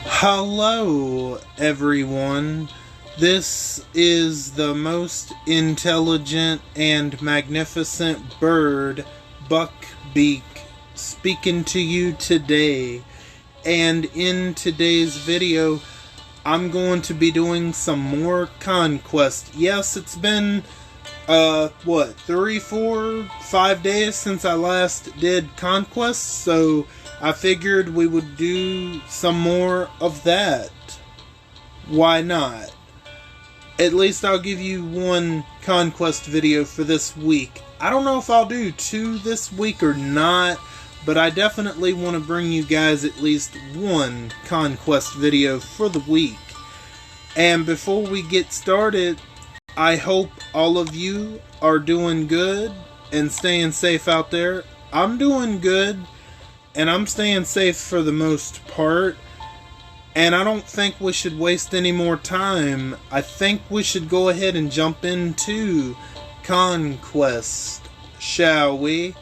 Hello, everyone. This is the most intelligent and magnificent bird, Beak, speaking to you today. And in today's video, I'm going to be doing some more Conquest. Yes, it's been, 3, 4, 5 days since I last did Conquest, so I figured we would do some more of that. Why not? At least I'll give you one Conquest video for this week. I don't know if I'll do 2 this week or not, but I definitely want to bring you guys at least one Conquest video for the week. And before we get started, I hope all of you are doing good and staying safe out there. I'm doing good. And I'm staying safe for the most part. And I don't think we should waste any more time. I think we should go ahead and jump into Conquest, shall we?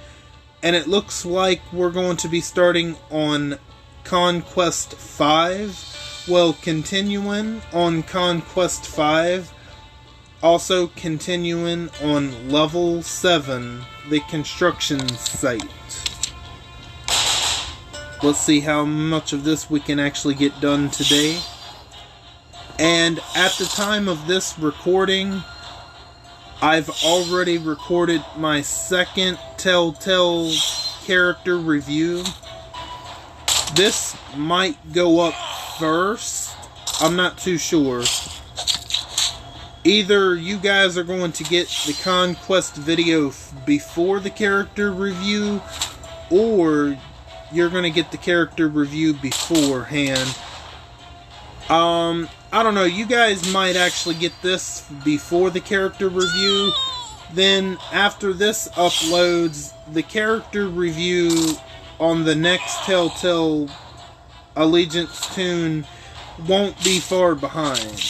And it looks like we're going to be starting on Conquest 5. Well, continuing on Conquest 5. Also continuing on Level 7, the construction site. Let's see how much of this we can actually get done today. And at the time of this recording, I've already recorded my second Telltale character review. This might go up first. I'm not too sure. Either you guys are going to get the Conquest video before the character review, or you're going to get the character review beforehand. I don't know. You guys might actually get this before the character review. Then after this uploads, the character review on the next Telltale Allegiance tune won't be far behind.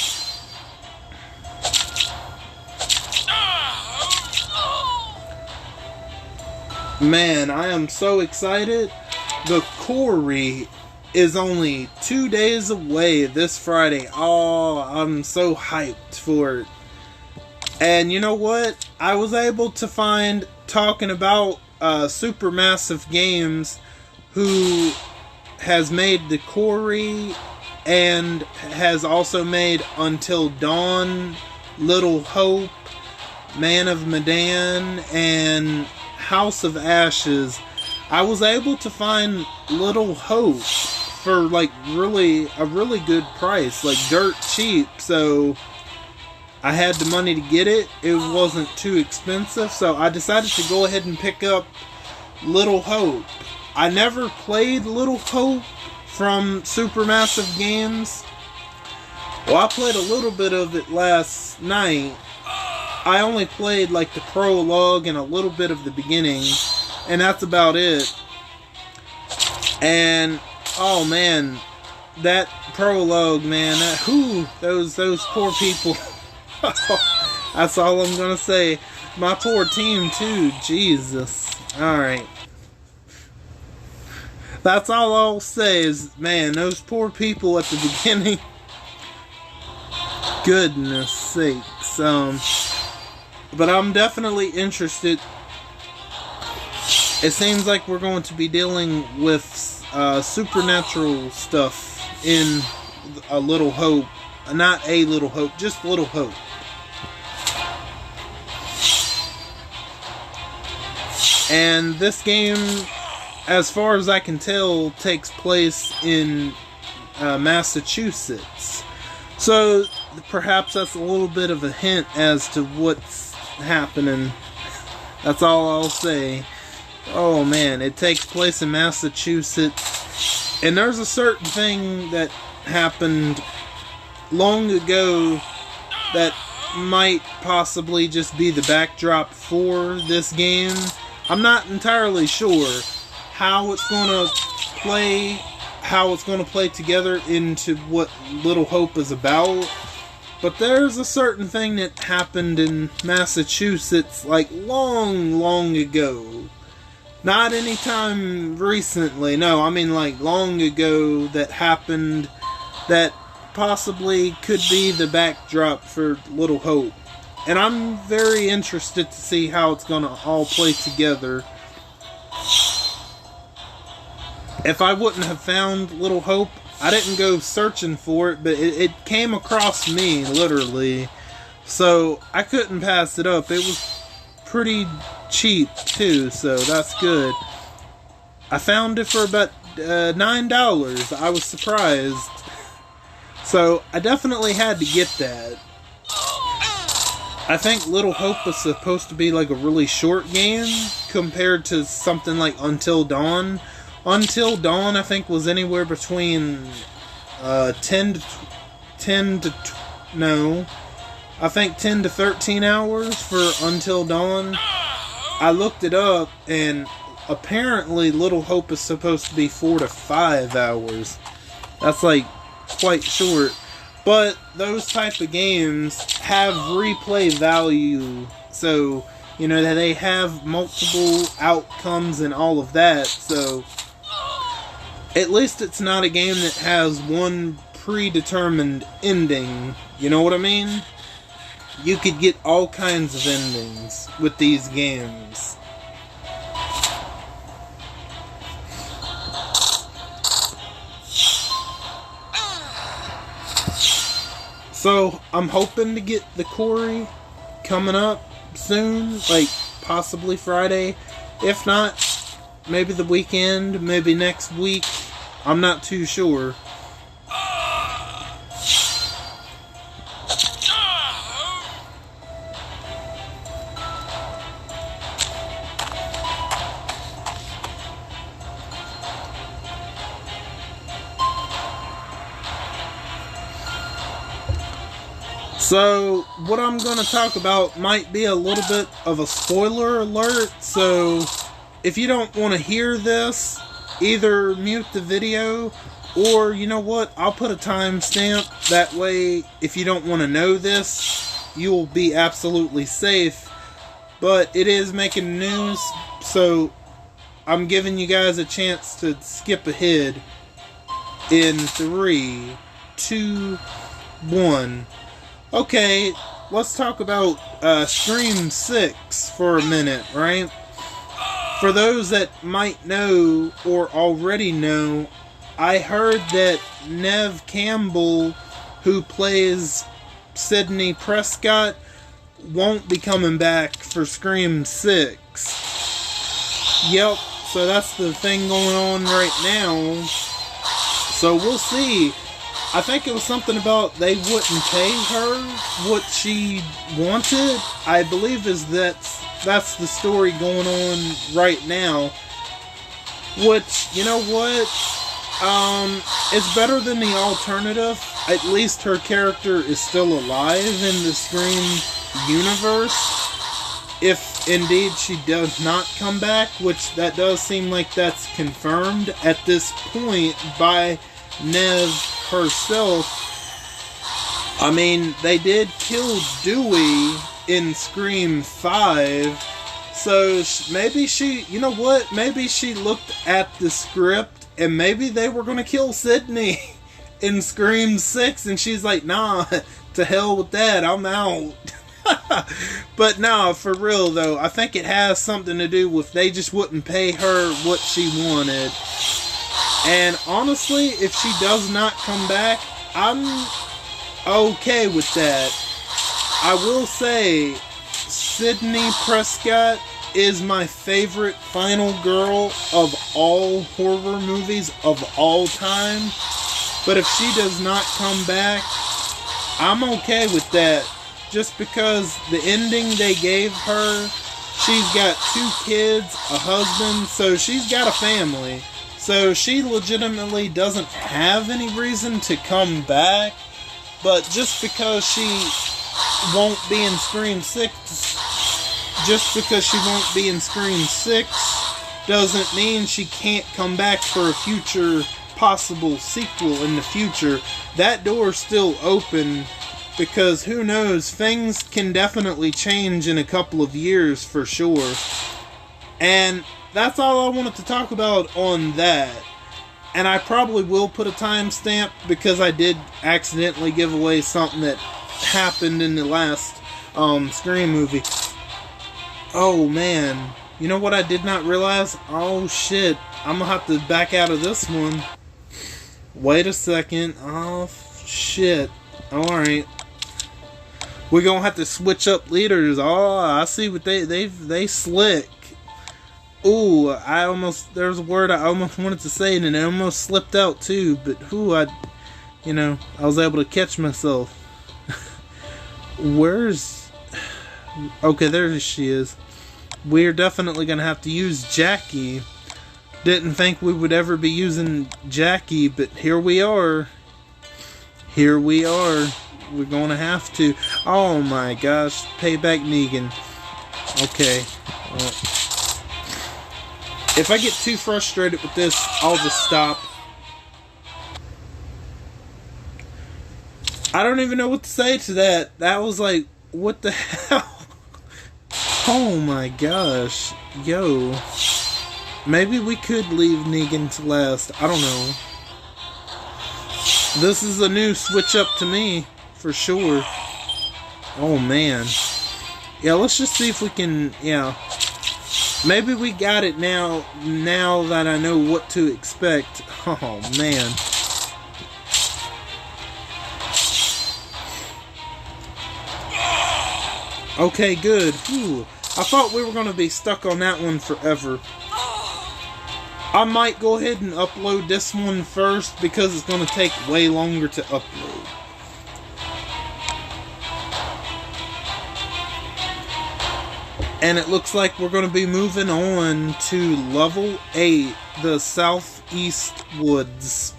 Man, I am so excited. The Quarry is only 2 days away this Friday. Oh, I'm so hyped for it. And you know what? I was able to find, talking about Supermassive Games, who has made The Quarry and has also made Until Dawn, Little Hope, Man of Medan, and House of Ashes. I was able to find Little Hope for like a really good price, like dirt cheap, so I had the money to get it. It wasn't too expensive, so I decided to go ahead and pick up Little Hope. I never played Little Hope from Supermassive Games. Well, I played a little bit of it last night. I only played like the prologue and a little bit of the beginning, and that's about it. And oh man, that prologue, man, those poor people. That's all I'm gonna say. My poor team too, Jesus. Alright. That's all I'll say is, man, those poor people at the beginning. Goodness sakes. But I'm definitely interested. It seems like we're going to be dealing with supernatural stuff in A Little Hope. Not A Little Hope, just Little Hope. And this game, as far as I can tell, takes place in Massachusetts. So perhaps that's a little bit of a hint as to what's happening. That's all I'll say. Oh man, it takes place in Massachusetts, and there's a certain thing that happened long ago that might possibly just be the backdrop for this game. I'm not entirely sure how it's going to play together into what Little Hope is about. But there's a certain thing that happened in Massachusetts like long ago. Not anytime recently, no, I mean like long ago, that happened that possibly could be the backdrop for Little Hope. And I'm very interested to see how it's going to all play together. If I wouldn't have found Little Hope, I didn't go searching for it, but it came across me, literally. So I couldn't pass it up. It was pretty cheap, too, so that's good. I found it for about $9. I was surprised. So I definitely had to get that. I think Little Hope was supposed to be like a really short game compared to something like Until Dawn. Until Dawn, I think, was anywhere between 10 to 13 hours for Until Dawn. I looked it up, and apparently Little Hope is supposed to be 4 to 5 hours. That's like quite short. But those type of games have replay value, so, you know, they have multiple outcomes and all of that, so at least it's not a game that has one predetermined ending, you know what I mean? You could get all kinds of endings with these games. So, I'm hoping to get the Corey coming up soon, like possibly Friday. If not, maybe the weekend, maybe next week. I'm not too sure. So, what I'm going to talk about might be a little bit of a spoiler alert, so if you don't want to hear this, either mute the video, or, you know what, I'll put a timestamp. That way, if you don't want to know this, you'll be absolutely safe. But it is making news, so I'm giving you guys a chance to skip ahead in 3, 2, 1. Okay, let's talk about Scream 6 for a minute, right? For those that might know or already know, I heard that Neve Campbell, who plays Sidney Prescott, won't be coming back for Scream 6. Yep, so that's the thing going on right now. So we'll see. I think it was something about they wouldn't pay her what she wanted. I believe that's the story going on right now. Which, you know what? It's better than the alternative. At least her character is still alive in the Scream universe. If indeed she does not come back, which that does seem like that's confirmed at this point by Neve herself. I mean, they did kill Dewey in Scream 5, so maybe she, you know what, maybe she looked at the script and maybe they were going to kill Sidney in Scream 6 and she's like, nah, to hell with that, I'm out. But nah, for real though, I think it has something to do with they just wouldn't pay her what she wanted. And honestly, if she does not come back, I'm okay with that. I will say, Sidney Prescott is my favorite final girl of all horror movies of all time. But if she does not come back, I'm okay with that. Just because the ending they gave her, she's got 2 kids, a husband, so she's got a family. So she legitimately doesn't have any reason to come back, but just because she won't be in Scream 6, doesn't mean she can't come back for a future possible sequel in the future. That door's still open, because who knows, things can definitely change in a couple of years for sure. And that's all I wanted to talk about on that. And I probably will put a timestamp because I did accidentally give away something that happened in the last Scream movie. Oh man, you know what I did not realize? Oh shit, I'm gonna have to back out of this one. Wait a second. Oh shit. Alright. We're gonna have to switch up leaders. Oh, I see what they slick. Ooh, there's a word I almost wanted to say and it almost slipped out too, but I was able to catch myself. Okay, there she is. We're definitely gonna have to use Jackie. Didn't think we would ever be using Jackie, but here we are. Here we are. We're gonna have to. Oh my gosh, payback Negan. Okay. If I get too frustrated with this, I'll just stop. I don't even know what to say to that. That was like, what the hell? Oh my gosh. Yo. Maybe we could leave Negan to last. I don't know. This is a new switch up to me, for sure. Oh man. Yeah, let's just see if we can, maybe we got it now that I know what to expect. Oh man. Okay, good. Whew. I thought we were going to be stuck on that one forever. I might go ahead and upload this one first because it's going to take way longer to upload. And it looks like we're going to be moving on to level 8, the Southeast Woods.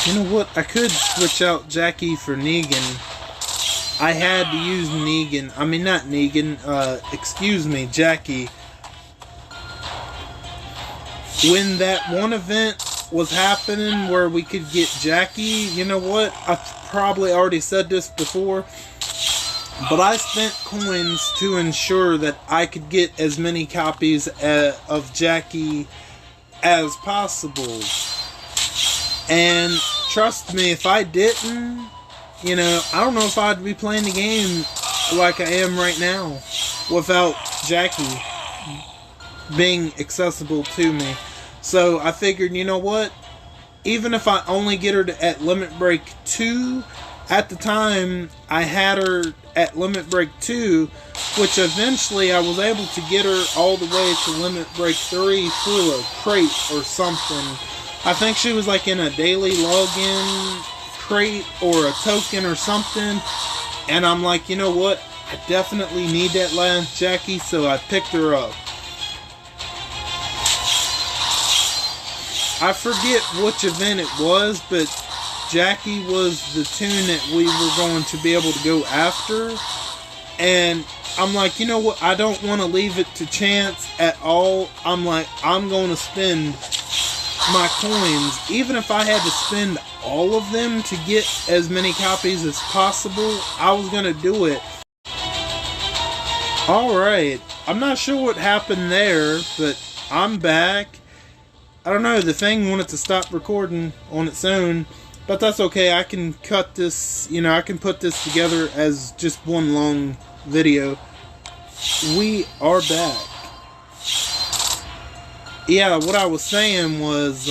You know what? I could switch out Jackie for Negan. I had to use Negan. I mean, not Negan. Excuse me, Jackie. When that one event was happening where we could get Jackie, you know what? I've probably already said this before, but I spent coins to ensure that I could get as many copies of Jackie as possible. And trust me, if I didn't, I don't know if I'd be playing the game like I am right now without Jackie being accessible to me. So I figured, you know what? Even if I only get her at Limit Break 2, at the time I had her at Limit Break 2, which eventually I was able to get her all the way to Limit Break 3 through a crate or something. I think she was like in a daily login crate or a token or something. And I'm like, you know what? I definitely need that last Jackie, so I picked her up. I forget which event it was, but Jackie was the tune that we were going to be able to go after. And I'm like, you know what? I don't want to leave it to chance at all. I'm like, I'm going to spend my coins, even if I had to spend all of them to get as many copies as possible, I was gonna do it. Alright, I'm not sure what happened there, but I'm back. I don't know, the thing wanted to stop recording on its own, but that's okay. I can cut this, I can put this together as just one long video. We are back. Yeah, what I was saying was,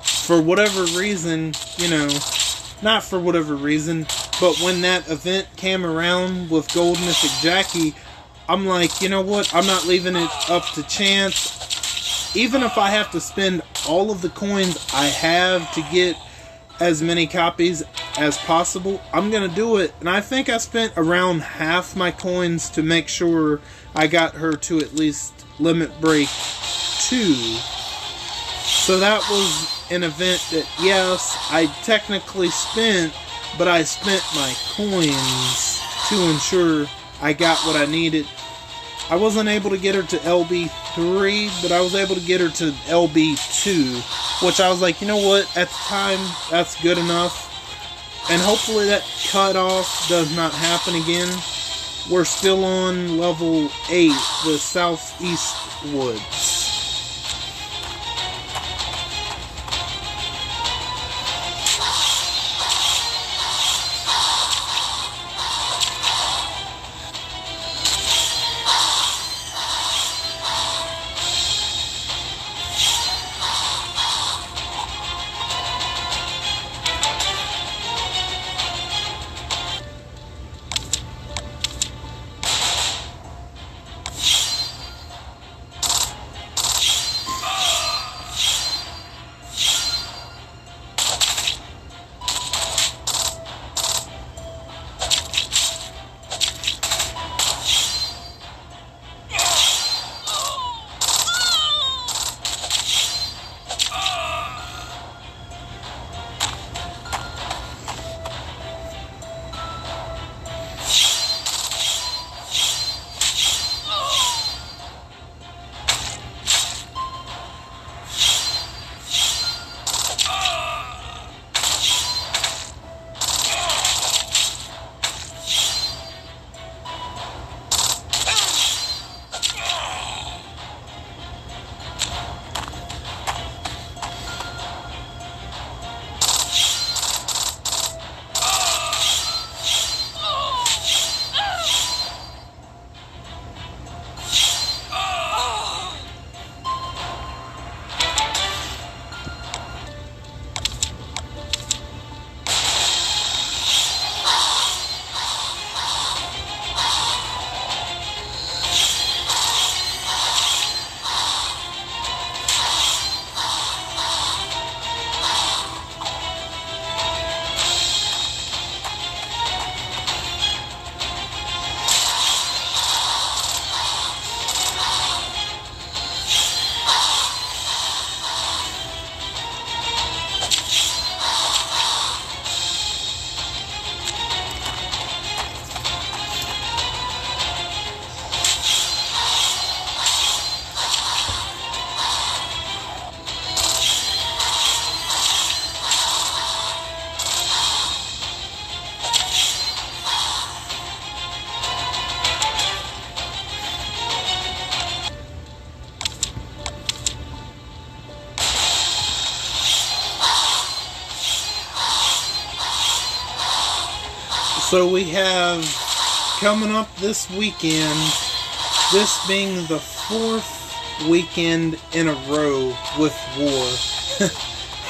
for whatever reason, not for whatever reason, but when that event came around with Gold Mythic Jackie, I'm like, you know what, I'm not leaving it up to chance. Even if I have to spend all of the coins I have to get as many copies as possible, I'm going to do it. And I think I spent around half my coins to make sure I got her to at least Limit Break 2. So that was an event that, yes, I technically spent, but I spent my coins to ensure I got what I needed. I wasn't able to get her to LB LB3, but I was able to get her to LB2, which I was like, you know what, at the time, that's good enough. And hopefully that cutoff does not happen again. We're still on level 8, the Southeast Woods. So we have coming up this weekend, this being the 4th weekend in a row with war.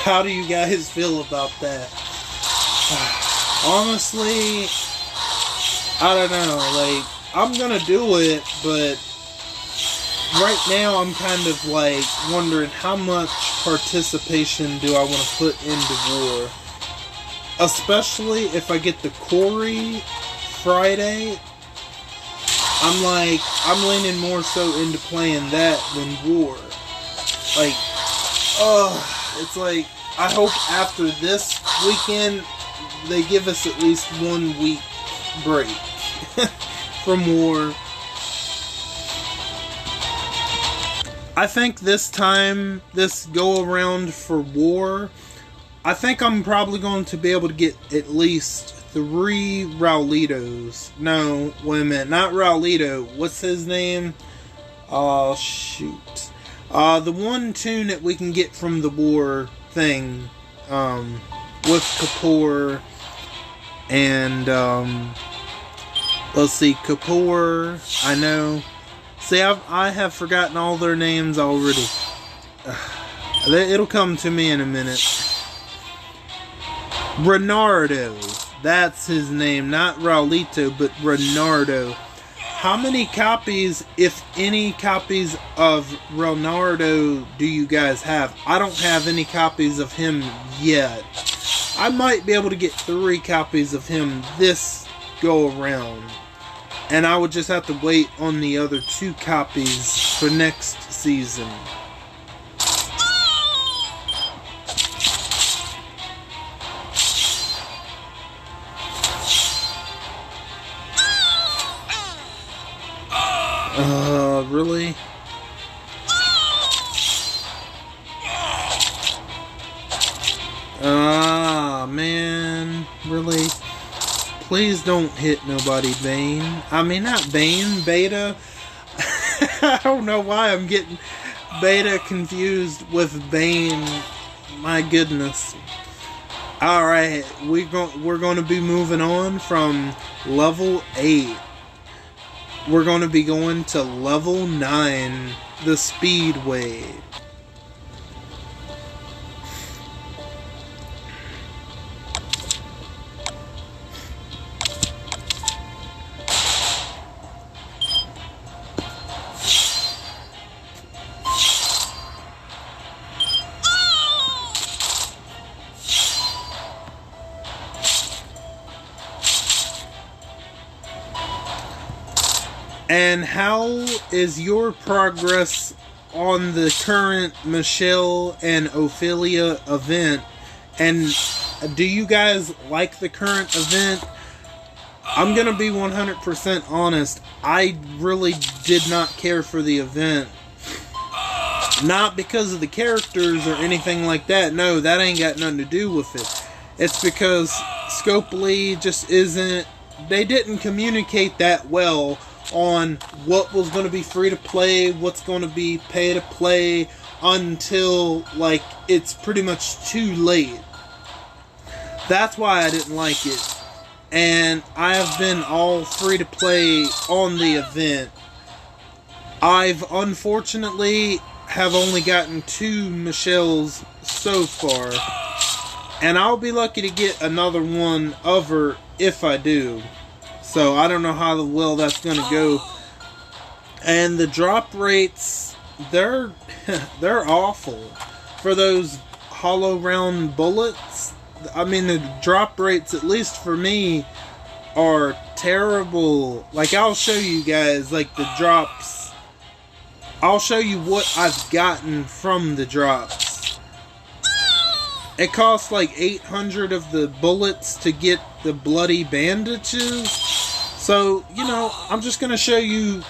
How do you guys feel about that? Honestly, I don't know. Like, I'm gonna do it, but right now I'm kind of like wondering how much participation do I want to put into war. Especially if I get the Corey Friday, I'm leaning more so into playing that than war. Like, it's like, I hope after this weekend, they give us at least 1 week break from war. I think this time, this go around for war, I think I'm probably going to be able to get at least 3 Raulitos. No, wait a minute, not Raulito. What's his name? Oh, shoot. The one tune that we can get from the war thing, with Kapoor and, let's see, Kapoor, I know. See, I have forgotten all their names already. It'll come to me in a minute. Renardo, that's his name, not Raulito, but Renardo. How many copies, if any copies of Renardo do you guys have? I don't have any copies of him yet. I might be able to get 3 copies of him this go around. And I would just have to wait on the other 2 copies for next season. Really? Ah, man. Really? Please don't hit nobody, Bane. I mean, not Bane, Beta. I don't know why I'm getting Beta confused with Bane. My goodness. Alright, we're going to be moving on from level 8. We're going to be going to level 9, the Speedway. And how is your progress on the current Michelle and Ophelia event? And do you guys like the current event? I'm going to be 100% honest. I really did not care for the event. Not because of the characters or anything like that. No, that ain't got nothing to do with it. It's because Scopely just isn't... They didn't communicate that well on what was going to be free to play, what's going to be pay to play, until, like, it's pretty much too late. That's why I didn't like it. And I have been all free to play on the event. I've unfortunately have only gotten 2 Michelles so far. And I'll be lucky to get another one of her if I do. So I don't know how well that's going to go. And the drop rates, they're awful. For those hollow round bullets, I mean, the drop rates, at least for me, are terrible. Like, I'll show you guys, like, the drops. I'll show you what I've gotten from the drops. It costs like 800 of the bullets to get the bloody bandages. So, you know, I'm just going to show you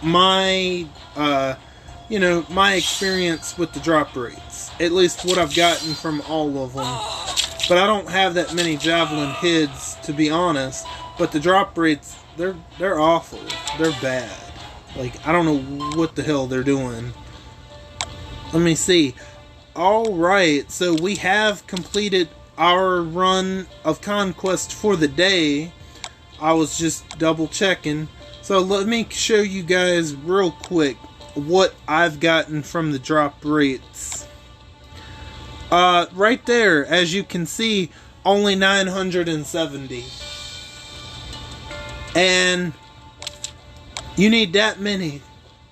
my, my experience with the drop rates. At least what I've gotten from all of them. But I don't have that many javelin heads, to be honest. But the drop rates, they're awful. They're bad. Like, I don't know what the hell they're doing. Let me see. Alright, so we have completed our run of Conquest for the day. I was just double checking. So let me show you guys real quick what I've gotten from the drop rates. Right there, as you can see, only 970. And you need that many.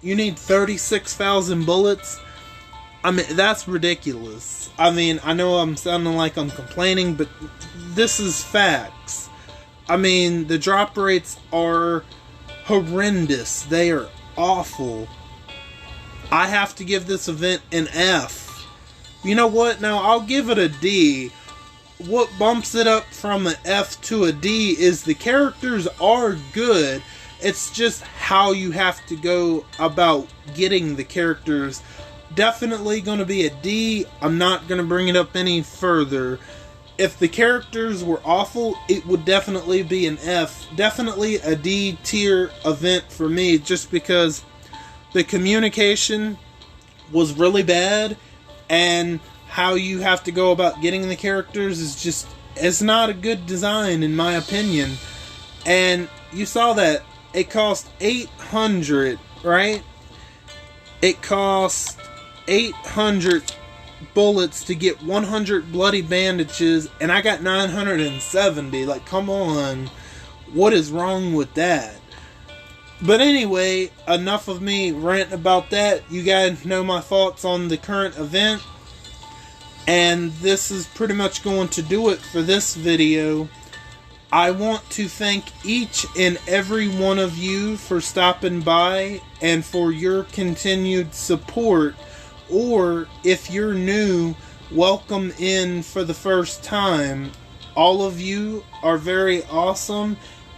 You need 36,000 bullets. I mean, that's ridiculous. I mean, I know I'm sounding like I'm complaining, but this is facts. I mean, the drop rates are horrendous. They are awful. I have to give this event an F. You know what? Now, I'll give it a D. What bumps it up from an F to a D is the characters are good. It's just how you have to go about getting the characters. Definitely going to be a D. I'm not going to bring it up any further. If the characters were awful, it would definitely be an F. Definitely a D tier event for me, just because the communication was really bad, and how you have to go about getting the characters is just, it's not a good design in my opinion. And you saw that it cost 800, right? It cost 800 bullets to get 100 bloody bandages, and I got 970. Like, come on, what is wrong with that? But anyway, enough of me ranting about that. You guys know my thoughts on the current event, and this is pretty much going to do it for this video. I want to thank each and every one of you for stopping by and for your continued support. Or, if you're new, welcome in for the first time. All of you are very awesome,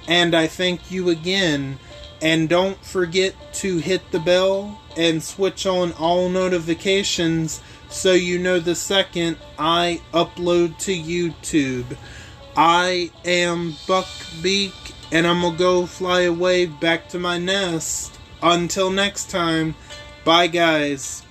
and I thank you again. And don't forget to hit the bell and switch on all notifications so you know the second I upload to YouTube. I am Beak, and I'm gonna go fly away back to my nest. Until next time, bye guys.